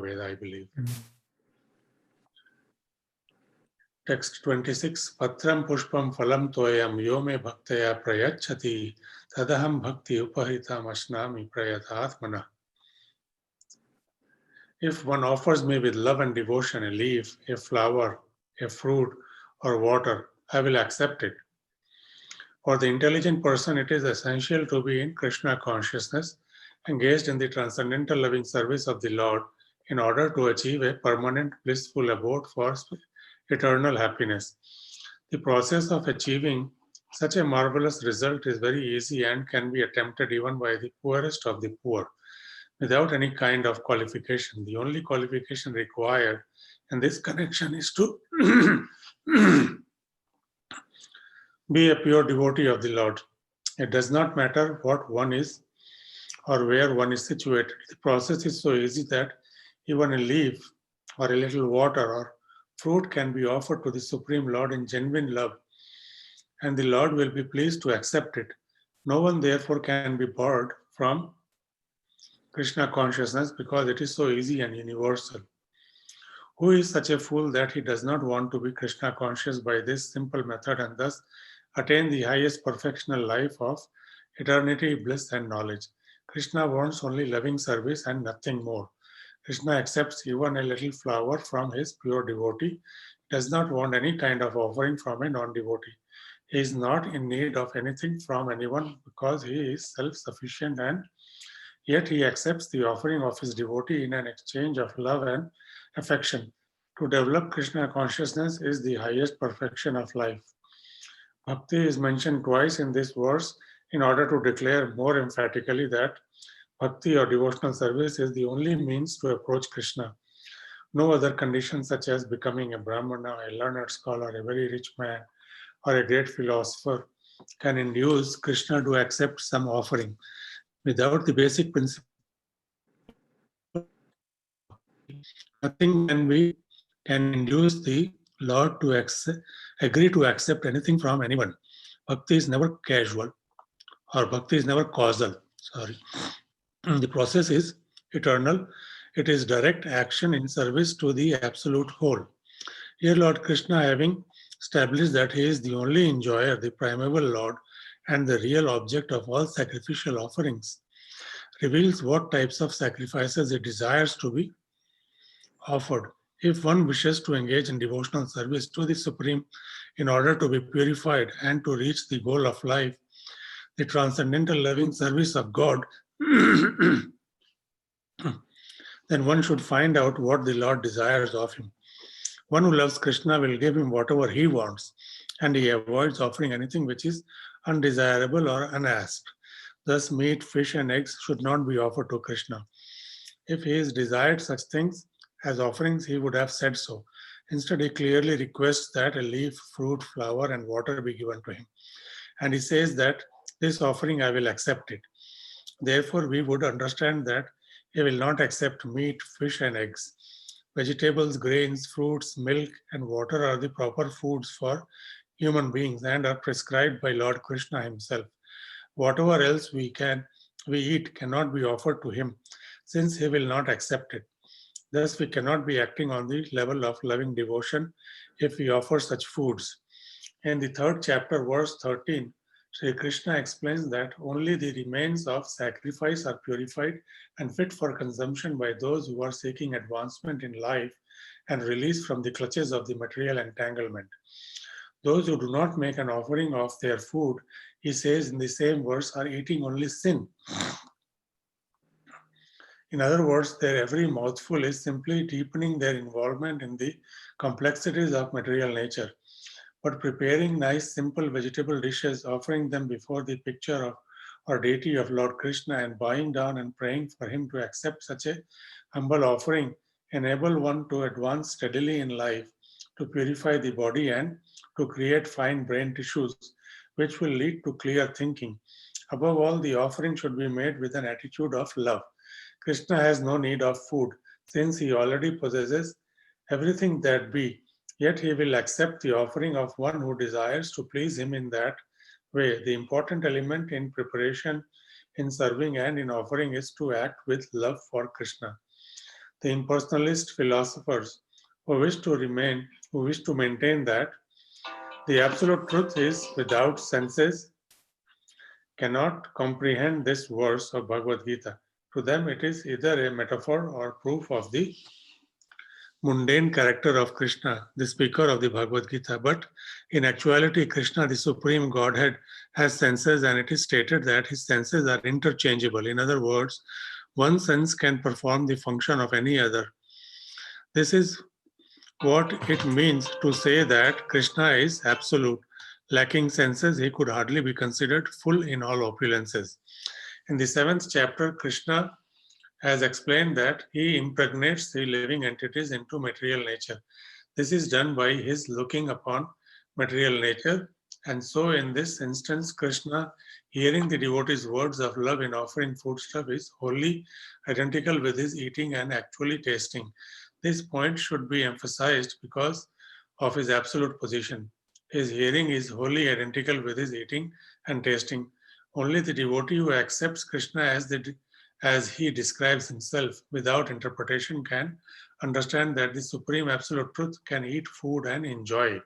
Bhagavad, I believe. Text 26. Patram pushpam phalam toyam yome bhaktaya prayachati tadaham bhakti upahitam asnami prayatatmana. If one offers me with love and devotion a leaf, a flower, a fruit, or water, I will accept it. For the intelligent person, it is essential to be in Krishna consciousness, engaged in the transcendental loving service of the Lord in order to achieve a permanent blissful abode for eternal happiness. The process of achieving such a marvelous result is very easy and can be attempted even by the poorest of the poor, without any kind of qualification. The only qualification required in this connection is to be a pure devotee of the Lord. It does not matter what one is or where one is situated. The process is so easy that even a leaf or a little water or fruit can be offered to the Supreme Lord in genuine love, and the Lord will be pleased to accept it. No one, therefore, can be barred from Krishna consciousness because it is so easy and universal. Who is such a fool that he does not want to be Krishna conscious by this simple method and thus attain the highest perfectional life of eternity, bliss, and knowledge? Krishna wants only loving service and nothing more. Krishna accepts even a little flower from his pure devotee, does not want any kind of offering from a non-devotee. He is not in need of anything from anyone because he is self-sufficient, and yet he accepts the offering of his devotee in an exchange of love and affection. To develop Krishna consciousness is the highest perfection of life. Bhakti is mentioned twice in this verse in order to declare more emphatically that bhakti or devotional service is the only means to approach Krishna. No other condition, such as becoming a Brahmana, a learned scholar, a very rich man, or a great philosopher, can induce Krishna to accept some offering. Without the basic principle, nothing can induce the Lord to agree to accept anything from anyone. Bhakti is never casual, or bhakti is never causal. Sorry. The process is eternal. It is direct action in service to the absolute whole. Here, Lord Krishna, having established that he is the only enjoyer, the primeval Lord, and the real object of all sacrificial offerings, reveals what types of sacrifices he desires to be offered. If one wishes to engage in devotional service to the Supreme in order to be purified and to reach the goal of life, the transcendental loving service of God, then one should find out what the Lord desires of him. One who loves Krishna will give him whatever he wants, and he avoids offering anything which is undesirable or unasked. Thus, meat, fish, and eggs should not be offered to Krishna. If he has desired such things as offerings, he would have said so. Instead, he clearly requests that a leaf, fruit, flower, and water be given to him. And he says that this offering I will accept it. Therefore, we would understand that he will not accept meat, fish, and eggs. Vegetables, grains, fruits, milk, and water are the proper foods for human beings and are prescribed by Lord Krishna himself. Whatever else we eat cannot be offered to him, since he will not accept it. Thus, we cannot be acting on the level of loving devotion if we offer such foods. In the third chapter, verse 13, Sri Krishna explains that only the remains of sacrifice are purified and fit for consumption by those who are seeking advancement in life and release from the clutches of the material entanglement. Those who do not make an offering of their food, he says in the same verse, are eating only sin. In other words, their every mouthful is simply deepening their involvement in the complexities of material nature. But preparing nice, simple vegetable dishes, offering them before the picture of or deity of Lord Krishna, and bowing down and praying for him to accept such a humble offering enable one to advance steadily in life, to purify the body, and to create fine brain tissues, which will lead to clear thinking. Above all, the offering should be made with an attitude of love. Krishna has no need of food, since he already possesses everything that be. Yet he will accept the offering of one who desires to please him in that way. The important element in preparation, in serving, and in offering is to act with love for Krishna. The impersonalist philosophers who wish to maintain that the absolute truth is without senses cannot comprehend this verse of Bhagavad Gita. To them, it is either a metaphor or proof of the mundane character of Krishna, the speaker of the Bhagavad Gita. But in actuality, Krishna, the Supreme Godhead, has senses, and it is stated that his senses are interchangeable. In other words, one sense can perform the function of any other. This is what it means to say that Krishna is absolute. Lacking senses, he could hardly be considered full in all opulences. In the seventh chapter, Krishna has explained that he impregnates the living entities into material nature. This is done by his looking upon material nature. And so, in this instance, Krishna, hearing the devotee's words of love in offering foodstuff, is wholly identical with his eating and actually tasting. This point should be emphasized because of his absolute position. His hearing is wholly identical with his eating and tasting. Only the devotee who accepts Krishna as he describes himself without interpretation can understand that the supreme absolute truth can eat food and enjoy it.